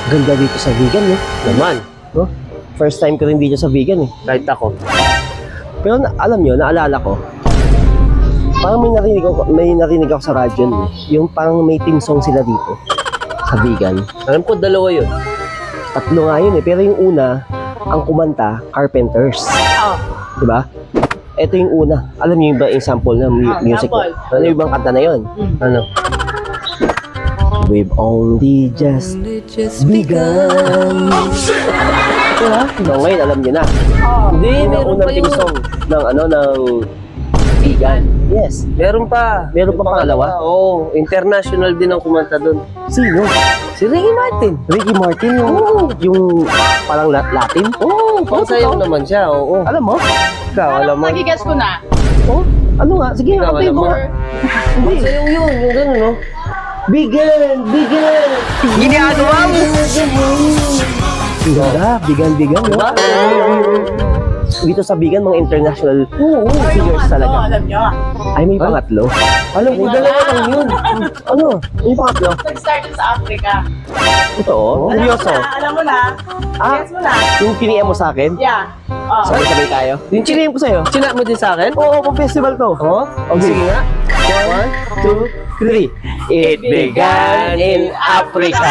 Ganda dito sa vegan, no? Naman. No? First time ko rin dito sa vegan, eh. Kahit ako. Pero alam nyo, naalala ko, parang may narinig ako sa radyo, eh. Yung parang may team song sila dito sa vegan. Alam ko, dalawa yun. Tatlo nga yun, eh. Pero yung una, ang kumanta, Carpenters. Diba? Ito yung una. Alam niyo yung sample ng music? sample. Ano yung ibang kanta na yun? Ano? We've only just begun. Diba? So, ngayon, alam niyo na. Hindi, Yung meron unang pa team yun. song ng vegan. Yes. Meron pa. Meron pa pangalawa? Oo. International din ang kumanta doon. Sino? Si Ricky Martin. Ricky Martin, yung parang Latin? Oo, pangsayaw naman siya. Oo. Alam mo? Ikaw, alam mo. Nagigets ko na. Oh, ano nga? Sige, Ikaw, kapatid alam mo. mo. Pangsayaw yun, yung gano'n, no? Bigan! Bigan! Ginagawa mo! Ganda, bigan, no? Diba? Dito sa bigan, mga international singers talaga. Alam nyo. Ay, may pangatlo. Alam ko, dalawa lang yun. Ano? May pangatlo? Nag-start sa Africa. Totoo? Seryoso? Alam mo na. Ah, Gets mo na. yung piniem mo sa akin? Yeah. Oh. Sabay-sabay tayo. Yung piniem ko sa'yo? Chinat mo din sa akin? Oo, pang festival to. Oo? Okay. Sige nga. 1, 2, 3. It began in Africa.